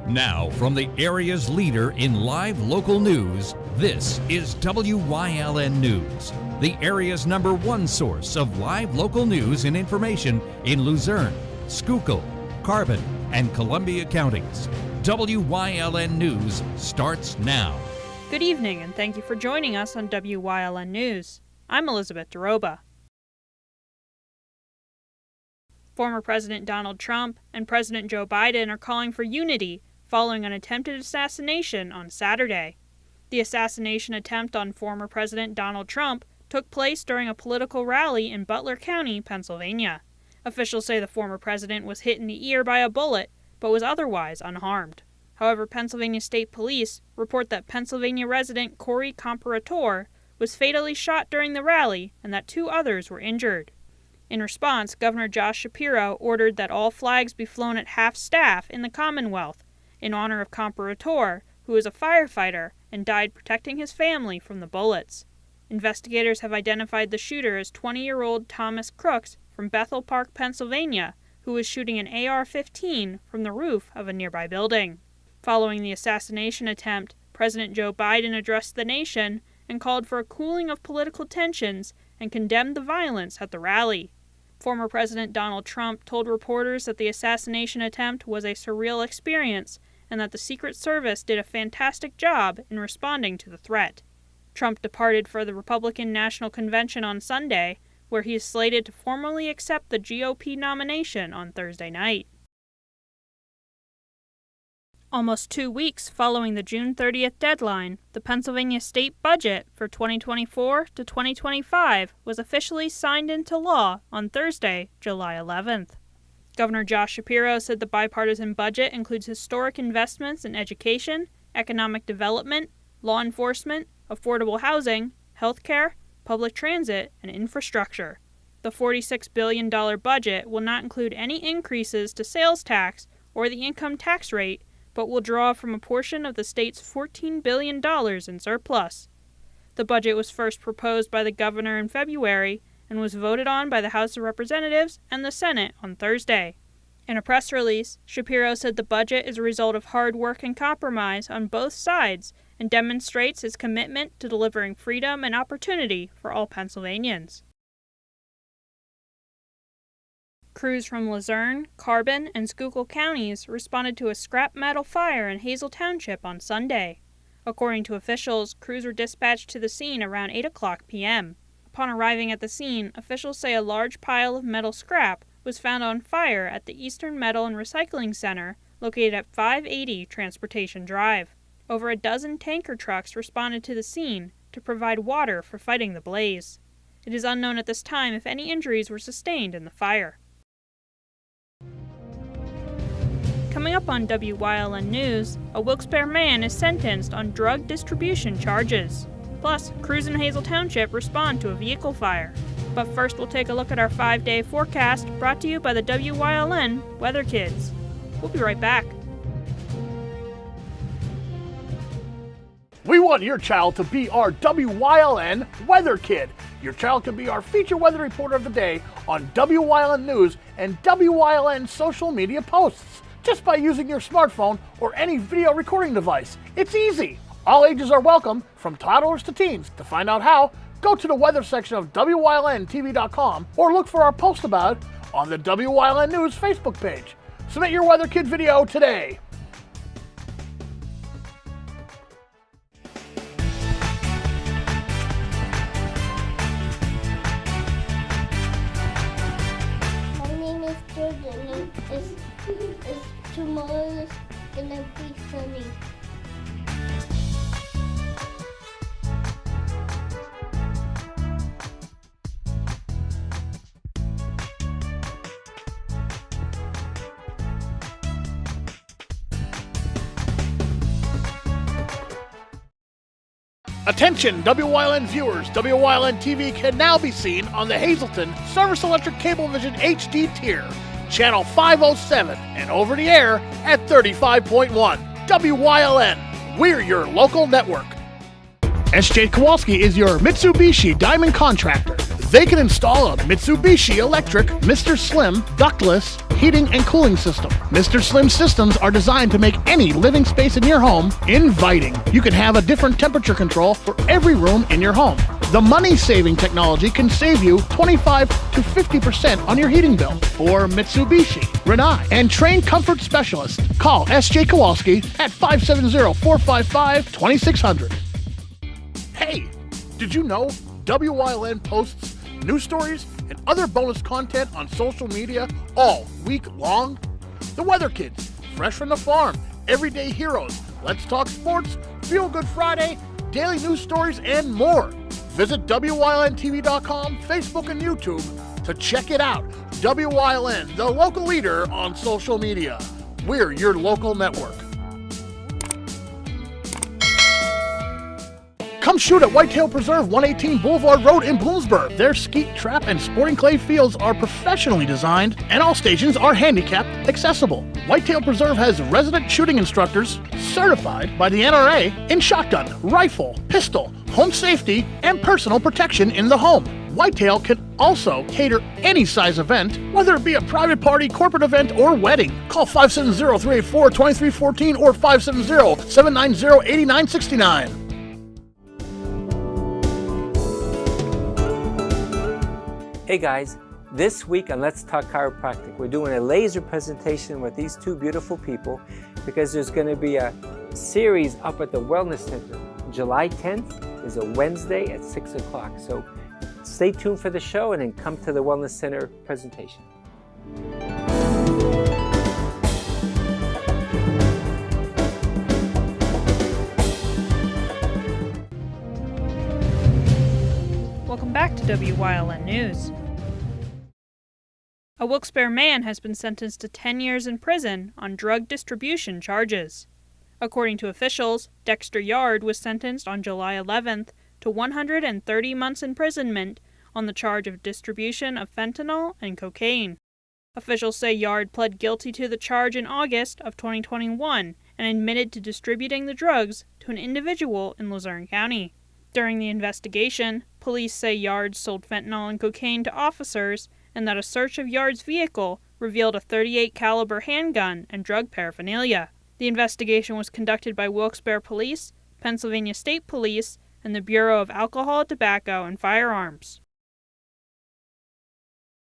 Now, from the area's leader in live local news, this is Wyln News, the area's #1 source of live local news and information in Luzerne, Schuylkill, Carbon, and Columbia counties. Wyln News starts now. Good evening, and thank you for joining us on Wyln News. I'm Elizabeth DeRoba. Former President Donald Trump and President Joe Biden are calling for unity following an attempted assassination on Saturday. The assassination attempt on former President Donald Trump took place during a political rally in Butler County, Pennsylvania. Officials say the former president was hit in the ear by a bullet, but was otherwise unharmed. However, Pennsylvania State Police report that Pennsylvania resident Corey Comparator was fatally shot during the rally and that 2 others were injured. In response, Governor Josh Shapiro ordered that all flags be flown at half-staff in the Commonwealth in honor of Comparator, who is a firefighter and died protecting his family from the bullets. Investigators have identified the shooter as 20-year-old Thomas Crooks from Bethel Park, Pennsylvania, who was shooting an AR-15 from the roof of a nearby building. Following the assassination attempt, President Joe Biden addressed the nation and called for a cooling of political tensions and condemned the violence at the rally. Former President Donald Trump told reporters that the assassination attempt was a surreal experience and that the Secret Service did a fantastic job in responding to the threat. Trump departed for the Republican National Convention on Sunday, where he is slated to formally accept the GOP nomination on Thursday night. Almost 2 weeks following the June 30th deadline, the Pennsylvania state budget for 2024 to 2025 was officially signed into law on Thursday, July 11th. Governor Josh Shapiro said the bipartisan budget includes historic investments in education, economic development, law enforcement, affordable housing, healthcare, public transit, and infrastructure. The $46 billion budget will not include any increases to sales tax or the income tax rate, but will draw from a portion of the state's $14 billion in surplus. The budget was first proposed by the governor in February and was voted on by the House of Representatives and the Senate on Thursday. In a press release, Shapiro said the budget is a result of hard work and compromise on both sides and demonstrates his commitment to delivering freedom and opportunity for all Pennsylvanians. Crews from Luzerne, Carbon, and Schuylkill counties responded to a scrap metal fire in Hazel Township on Sunday. According to officials, crews were dispatched to the scene around 8 o'clock p.m. Upon arriving at the scene, officials say a large pile of metal scrap was found on fire at the Eastern Metal and Recycling Center located at 580 Transportation Drive. Over a dozen tanker trucks responded to the scene to provide water for fighting the blaze. It is unknown at this time if any injuries were sustained in the fire. Coming up on Wyln News, a Wilkes-Barre man is sentenced on drug distribution charges. Plus, crews in Hazel Township respond to a vehicle fire. But first, we'll take a look at our 5-day forecast brought to you by the Wyln Weather Kids. We'll be right back. We want your child to be our Wyln Weather Kid. Your child can be our feature weather reporter of the day on Wyln News and Wyln social media posts, just by using your smartphone or any video recording device. It's easy. All ages are welcome, from toddlers to teens. To find out how, go to the weather section of WYLNTV.com or look for our post about it on the Wyln News Facebook page. Submit your Weather Kid video today. My name is Jordan, and tomorrow is gonna be sunny. Attention WYLN viewers, WYLN TV can now be seen on the Hazleton Service Electric Cablevision HD tier, channel 507, and over the air at 35.1. WYLN, we're your local network. SJ Kowalski is your Mitsubishi Diamond contractor. They can install a Mitsubishi electric Mr. Slim ductless heating and cooling system. Mr. Slim systems are designed to make any living space in your home inviting. You can have a different temperature control for every room in your home. The money-saving technology can save you 25 to 50% on your heating bill. For Mitsubishi, Rinnai, and trained comfort specialists, call S.J. Kowalski at 570-455-2600. Hey, did you know WYLN posts news stories and other bonus content on social media all week long? The Weather Kids, Fresh from the Farm, Everyday Heroes, Let's Talk Sports, Feel Good Friday, daily news stories, and more. Visit WYLNTV.com, Facebook, and YouTube to check it out. WYLN, the local leader on social media. We're your local network. Come shoot at Whitetail Preserve, 118 Boulevard Road in Bloomsburg. Their skeet, trap, and sporting clay fields are professionally designed, and all stations are handicapped accessible. Whitetail Preserve has resident shooting instructors certified by the NRA in shotgun, rifle, pistol, home safety, and personal protection in the home. Whitetail can also cater any size event, whether it be a private party, corporate event, or wedding. Call 570-384-2314 or 570-790-8969. Hey guys, this week on Let's Talk Chiropractic, we're doing a laser presentation with these two beautiful people because there's going to be a series up at the Wellness Center. July 10th is a Wednesday at 6 o'clock. So stay tuned for the show and then come to the Wellness Center presentation. Welcome back to WYLN News. A Wilkes-Barre man has been sentenced to 10 years in prison on drug distribution charges. According to officials, Dexter Yard was sentenced on July 11th to 130 months imprisonment on the charge of distribution of fentanyl and cocaine. Officials say Yard pled guilty to the charge in August of 2021 and admitted to distributing the drugs to an individual in Luzerne County. During the investigation, police say Yard sold fentanyl and cocaine to officers and that a search of Yard's vehicle revealed a .38 caliber handgun and drug paraphernalia. The investigation was conducted by Wilkes-Barre Police, Pennsylvania State Police, and the Bureau of Alcohol, Tobacco, and Firearms.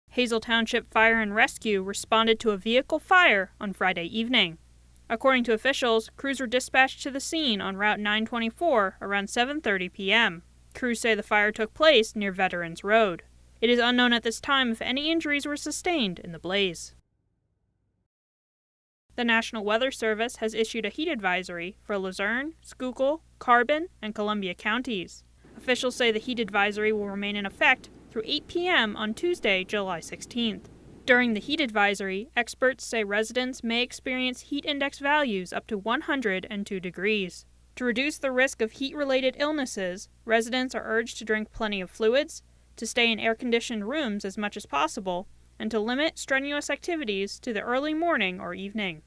Hazel Township Fire and Rescue responded to a vehicle fire on Friday evening. According to officials, crews were dispatched to the scene on Route 924 around 7:30 p.m. Crews say the fire took place near Veterans Road. It is unknown at this time if any injuries were sustained in the blaze. The National Weather Service has issued a heat advisory for Luzerne, Schuylkill, Carbon, and Columbia counties. Officials say the heat advisory will remain in effect through 8 p.m. on Tuesday, July 16th. During the heat advisory, experts say residents may experience heat index values up to 102 degrees. To reduce the risk of heat-related illnesses, residents are urged to drink plenty of fluids, to stay in air-conditioned rooms as much as possible, and to limit strenuous activities to the early morning or evening.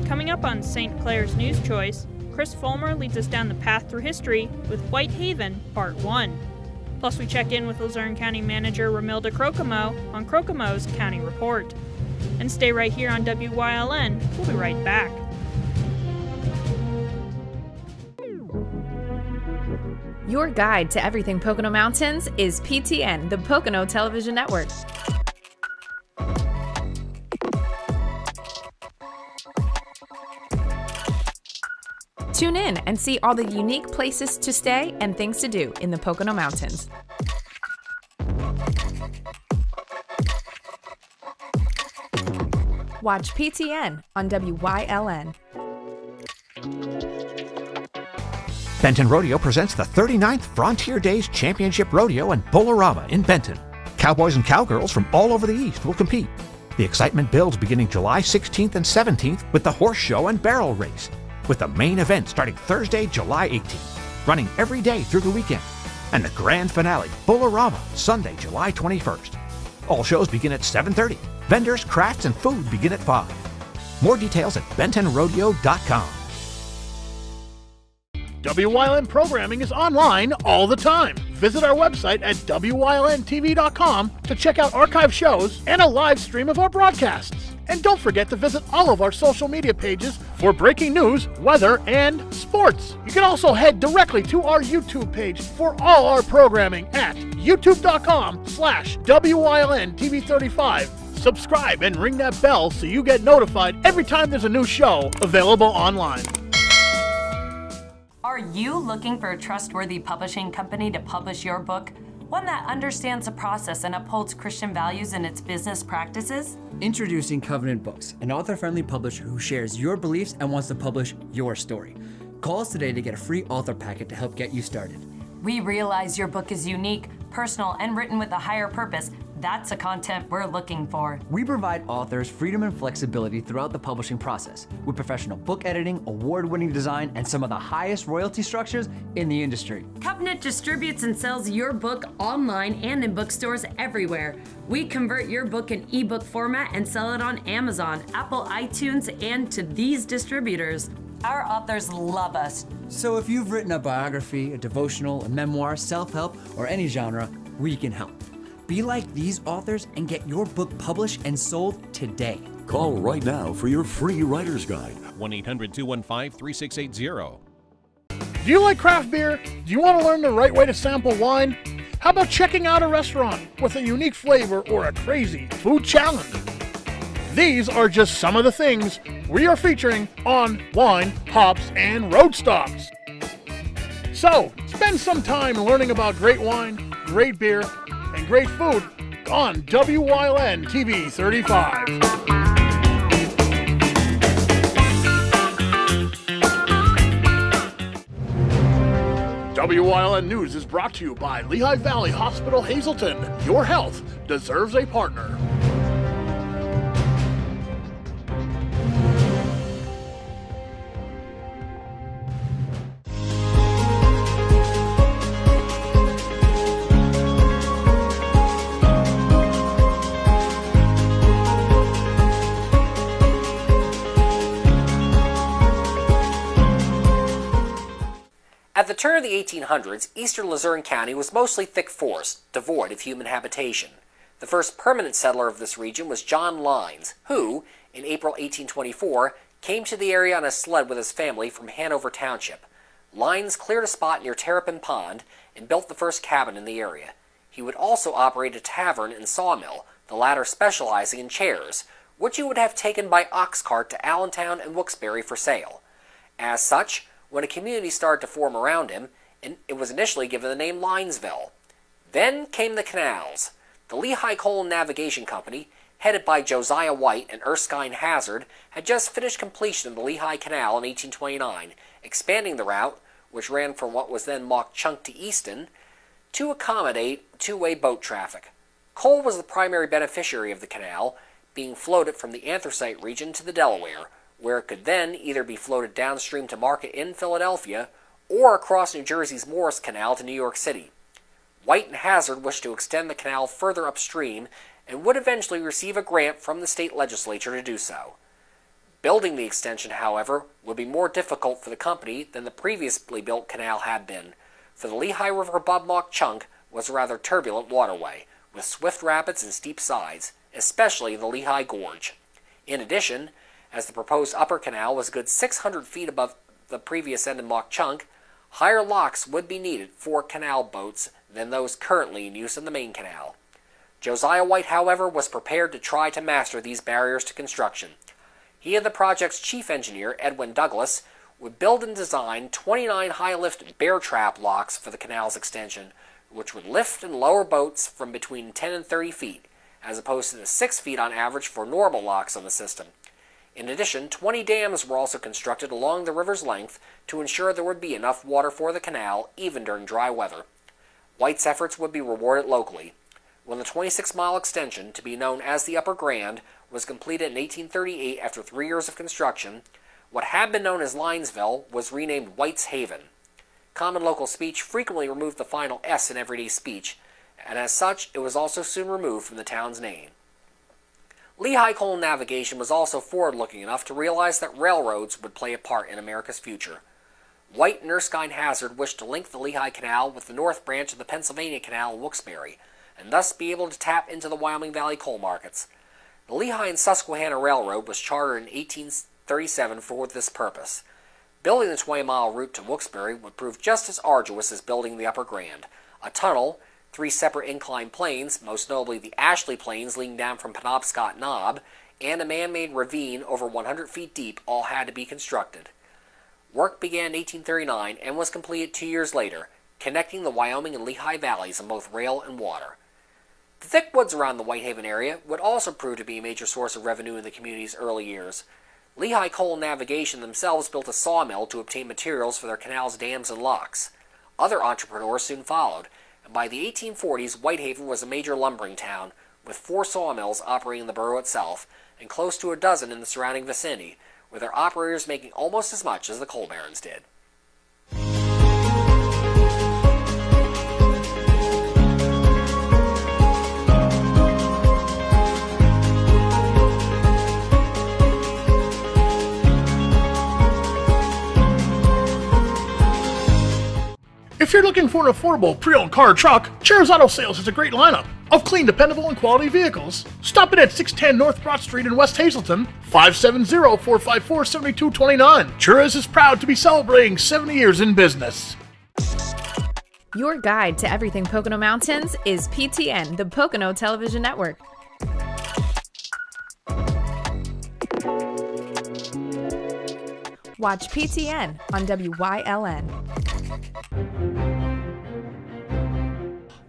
Coming up on St. Clair's News Choice, Chris Fulmer leads us down the path through history with Whitehaven, Part 1. Plus, we check in with Luzerne County Manager Romilda Crocomo on Crocomo's County Report. And stay right here on WYLN. We'll be right back. Your guide to everything Pocono Mountains is PTN, the Pocono Television Network. Tune in and see all the unique places to stay and things to do in the Pocono Mountains. Watch PTN on WYLN. Benton Rodeo presents the 39th Frontier Days Championship Rodeo and Bolorama in Benton. Cowboys and cowgirls from all over the East will compete. The excitement builds beginning July 16th and 17th with the horse show and barrel race, with the main event starting Thursday, July 18th, running every day through the weekend, and the grand finale, Bolorama, Sunday, July 21st. All shows begin at 7:30. Vendors, crafts, and food begin at 5. More details at bentonrodeo.com. WYLN programming is online all the time. Visit our website at WYLNTV.com to check out archive shows and a live stream of our broadcasts. And don't forget to visit all of our social media pages for breaking news, weather, and sports. You can also head directly to our YouTube page for all our programming at youtube.com/WYLNTV35. Subscribe and ring that bell so you get notified every time there's a new show available online. Are you looking for a trustworthy publishing company to publish your book? One that understands the process and upholds Christian values in its business practices? Introducing Covenant Books, an author-friendly publisher who shares your beliefs and wants to publish your story. Call us today to get a free author packet to help get you started. We realize your book is unique, personal, and written with a higher purpose. That's the content we're looking for. We provide authors freedom and flexibility throughout the publishing process with professional book editing, award-winning design, and some of the highest royalty structures in the industry. Covenant distributes and sells your book online and in bookstores everywhere. We convert your book in ebook format and sell it on Amazon, Apple iTunes, and to these distributors. Our authors love us. So if you've written a biography, a devotional, a memoir, self-help, or any genre, we can help. Be like these authors and get your book published and sold today. Call right now for your free writer's guide. 1-800-215-3680. Do you like craft beer? Do you want to learn the right way to sample wine? How about checking out a restaurant with a unique flavor or a crazy food challenge? These are just some of the things we are featuring on Wine, Hops, and Road Stops. So, spend some time learning about great wine, great beer, and great food on WYLN TV 35. WYLN News is brought to you by Lehigh Valley Hospital Hazleton. Your health deserves a partner. At the turn of the 1800s, eastern Luzerne County was mostly thick forest, devoid of human habitation. The first permanent settler of this region was John Lines, who, in April 1824, came to the area on a sled with his family from Hanover Township. Lines cleared a spot near Terrapin Pond and built the first cabin in the area. He would also operate a tavern and sawmill, the latter specializing in chairs, which he would have taken by ox cart to Allentown and Wilkes-Barre for sale. As such, when a community started to form around him, it was initially given the name Linesville. Then came the canals. The Lehigh Coal and Navigation Company, headed by Josiah White and Erskine Hazard, had just finished completion of the Lehigh Canal in 1829, expanding the route, which ran from what was then Mauch Chunk to Easton, to accommodate two-way boat traffic. Coal was the primary beneficiary of the canal, being floated from the anthracite region to the Delaware, where it could then either be floated downstream to market in Philadelphia or across New Jersey's Morris Canal to New York City. White and Hazard wished to extend the canal further upstream and would eventually receive a grant from the state legislature to do so. Building the extension, however, would be more difficult for the company than the previously built canal had been, for the Lehigh River above Mauch Chunk was a rather turbulent waterway, with swift rapids and steep sides, especially the Lehigh Gorge. In addition, as the proposed upper canal was a good 600 feet above the previous end of Mauch Chunk, higher locks would be needed for canal boats than those currently in use in the main canal. Josiah White, however, was prepared to try to master these barriers to construction. He and the project's chief engineer, Edwin Douglas, would build and design 29 high-lift bear trap locks for the canal's extension, which would lift and lower boats from between 10 and 30 feet, as opposed to the 6 feet on average for normal locks on the system. In addition, 20 dams were also constructed along the river's length to ensure there would be enough water for the canal, even during dry weather. White's efforts would be rewarded locally. When the 26-mile extension, to be known as the Upper Grand, was completed in 1838 after 3 years of construction, what had been known as Linesville was renamed White's Haven. Common local speech frequently removed the final S in everyday speech, and as such, it was also soon removed from the town's name. Lehigh Coal Navigation was also forward-looking enough to realize that railroads would play a part in America's future. White and Erskine Hazard wished to link the Lehigh Canal with the north branch of the Pennsylvania Canal in Wilkes-Barre, and thus be able to tap into the Wyoming Valley coal markets. The Lehigh and Susquehanna Railroad was chartered in 1837 for this purpose. Building the 20-mile route to Wilkes-Barre would prove just as arduous as building the Upper Grand. A tunnel, 3 separate inclined planes, most notably the Ashley Plains leading down from Penobscot Knob, and a man-made ravine over 100 feet deep all had to be constructed. Work began in 1839 and was completed 2 years later, connecting the Wyoming and Lehigh valleys on both rail and water. The thick woods around the Whitehaven area would also prove to be a major source of revenue in the community's early years. Lehigh Coal and Navigation themselves built a sawmill to obtain materials for their canals, dams, and locks. Other entrepreneurs soon followed, and by the 1840s, Whitehaven was a major lumbering town, with 4 sawmills operating in the borough itself, and close to a dozen in the surrounding vicinity, with their operators making almost as much as the coal barons did. If you're looking for an affordable pre-owned car or truck, Cher's Auto Sales has a great lineup of clean, dependable, and quality vehicles. Stop in at 610 North Broad Street in West Hazleton, 570-454-7229. Cher's is proud to be celebrating 70 years in business. Your guide to everything Pocono Mountains is PTN, the Pocono Television Network. Watch PTN on WYLN.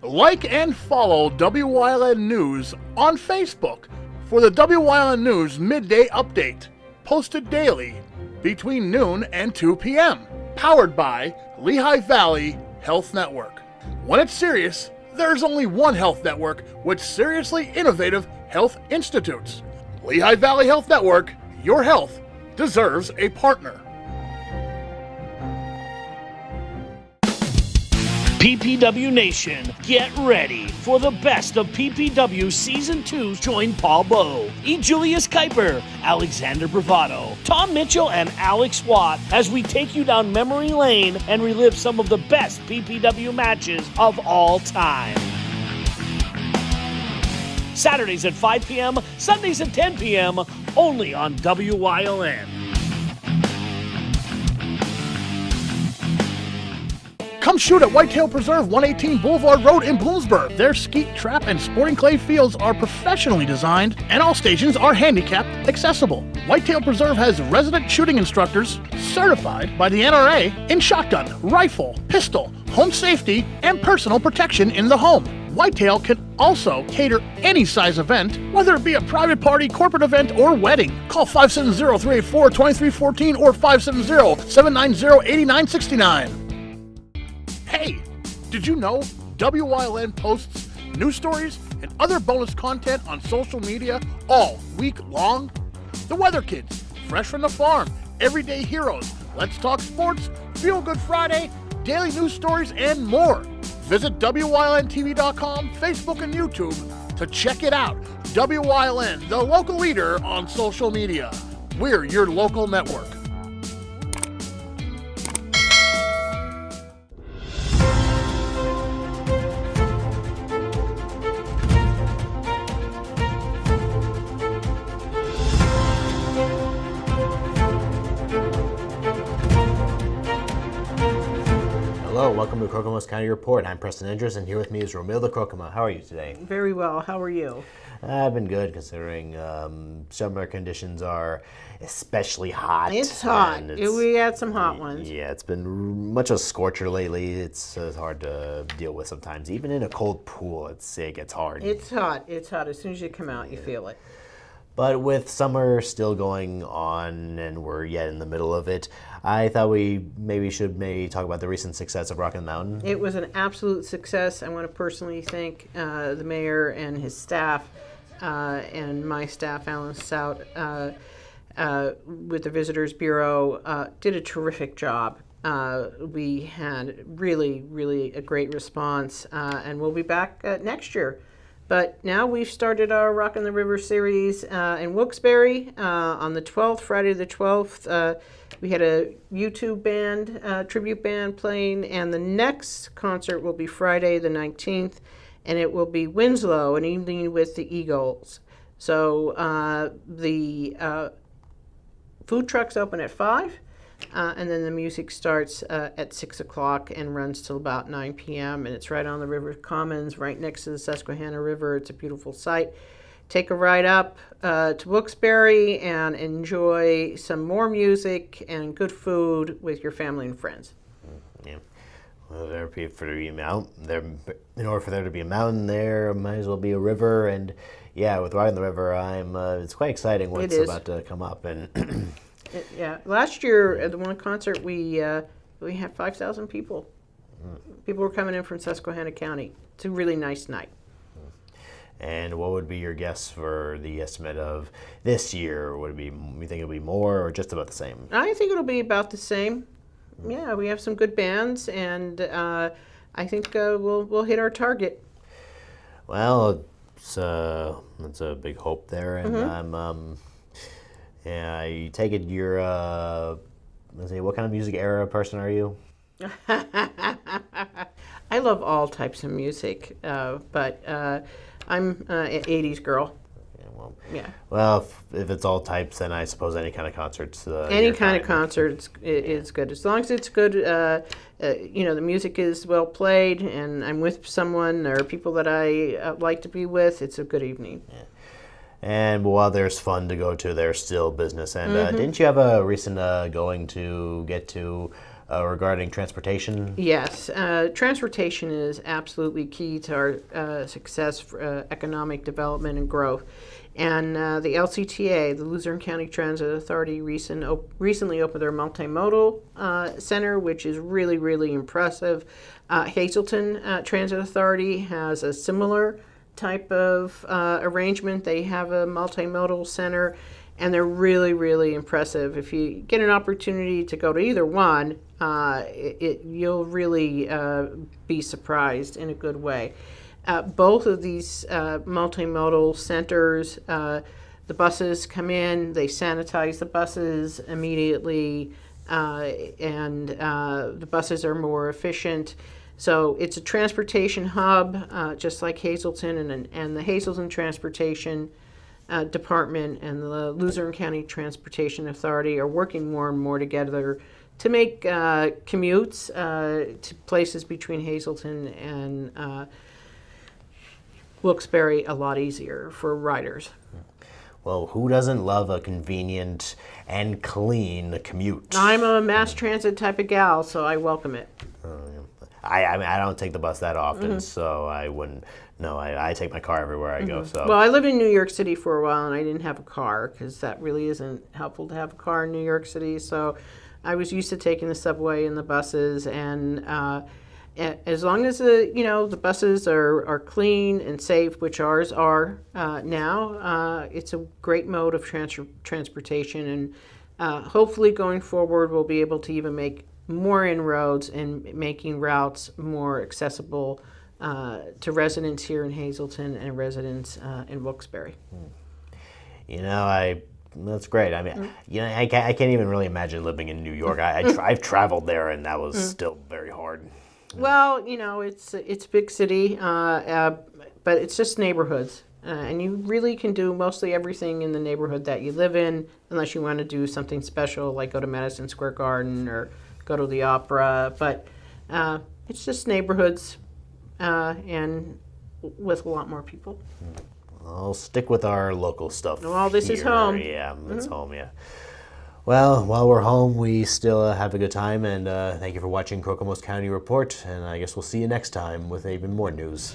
Like and follow WYLN News on Facebook for the WYLN News Midday Update, posted daily between noon and 2 p.m., powered by Lehigh Valley Health Network. When it's serious, there's only one health network with seriously innovative health institutes. Lehigh Valley Health Network, your health deserves a partner. PPW Nation, get ready for the best of PPW Season 2. Join Paul Bowe, E. Julius Kuiper, Alexander Bravado, Tom Mitchell, and Alex Watt as we take you down memory lane and relive some of the best PPW matches of all time. Saturdays at 5 p.m., Sundays at 10 p.m., only on WYLN. Come shoot at Whitetail Preserve, 118 Boulevard Road in Bloomsburg. Their skeet, trap, and sporting clay fields are professionally designed, and all stations are handicapped accessible. Whitetail Preserve has resident shooting instructors certified by the NRA in shotgun, rifle, pistol, home safety, and personal protection in the home. Whitetail can also cater any size event, whether it be a private party, corporate event, or wedding. Call 570-384-2314 or 570-790-8969. Hey, did you know WYLN posts news stories and other bonus content on social media all week long? The Weather Kids, Fresh from the Farm, Everyday Heroes, Let's Talk Sports, Feel Good Friday, daily news stories, and more. Visit WYLNTV.com, Facebook, and YouTube to check it out. WYLN, the local leader on social media. We're your local network. Hello, welcome to Kokomo's County Report. I'm Preston Andrews, and here with me is Romilda Kokoma. How are you today? Very well. How are you? I've been good, considering summer conditions are especially hot. It's hot. We had some hot ones. Yeah, it's been much a scorcher lately. It's hard to deal with sometimes. Even in a cold pool, it gets hard. It's hot. It's hot. As soon as you come out, you feel it. But with summer still going on and we're yet in the middle of it, I thought we should talk about the recent success of Rock and Mountain. It was an absolute success. I want to personally thank the mayor and his staff and my staff, Alan Stout, with the Visitors Bureau, did a terrific job. We had really, really a great response, and we'll be back next year. But now we've started our Rock on the River series in Wilkes-Barre on the 12th, Friday the 12th. We had a YouTube band, tribute band playing, and the next concert will be Friday the 19th, and it will be Winslow, an evening with the Eagles. So the food trucks open at 5, and then the music starts at 6 o'clock and runs till about 9 p.m. And it's right on the River Commons, right next to the Susquehanna River. It's a beautiful site. Take a ride up to Wilkes-Barre and enjoy some more music and good food with your family and friends. Yeah. Well, in order for there to be a mountain there, might as well be a river. And yeah, with riding the river, it's quite exciting what's about to come up. And yeah, last year at the one concert we had 5,000 people. People were coming in from Susquehanna County. It's a really nice night. And what would be your guess for the estimate of this year? Would it be, you think it'll be more or just about the same? I think it'll be about the same. Yeah, we have some good bands, and I think we'll hit our target. Well, it's a big hope there, and yeah, I take it you're let's see, what kind of music era person are you? I love all types of music, but I'm an 80s girl. Yeah. Well, if it's all types, then I suppose any kind of concerts. Any kind of concert is good, as long as it's good. The music is well played, and I'm with someone or people that I like to be with. It's a good evening. Yeah. And while there's fun to go to, there's still business. And didn't you have a recent going to get to regarding transportation? Yes, transportation is absolutely key to our success for economic development and growth. And the LCTA, the Luzerne County Transit Authority, recently opened their multimodal center, which is really, really impressive. Hazleton Transit Authority has a similar type of arrangement. They have a multimodal center, and they're really, really impressive. If you get an opportunity to go to either one, you'll really be surprised in a good way. Both of these multimodal centers, the buses come in, they sanitize the buses immediately, and the buses are more efficient. So it's a transportation hub, just like Hazleton, and the Hazleton Transportation Department and the Luzerne County Transportation Authority are working more and more together to make commutes to places between Hazleton and Wilkes-Barre a lot easier for riders. Well, who doesn't love a convenient and clean commute? I'm a mass transit type of gal, so I welcome it. I mean, I don't take the bus that often, so I wouldn't. No, I take my car everywhere I go. So. Well, I lived in New York City for a while, and I didn't have a car because that really isn't helpful to have a car in New York City. So I was used to taking the subway and the buses, and as long as the buses are clean and safe, which ours are now, it's a great mode of transportation, and hopefully going forward we'll be able to even make more inroads in making routes more accessible to residents here in Hazleton and residents in Wilkes-Barre. That's great. I mean, I can't even really imagine living in New York. I've traveled there, and that was still very hard. Well, it's a big city, but it's just neighborhoods. And you really can do mostly everything in the neighborhood that you live in, unless you want to do something special like go to Madison Square Garden or go to the opera. But it's just neighborhoods and with a lot more people. I'll stick with our local stuff. Well, this is home. Yeah, it's home, yeah. Well, while we're home, we still have a good time, and thank you for watching Kokomo's County Report, and I guess we'll see you next time with even more news.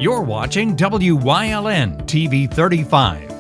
You're watching WYLN TV 35.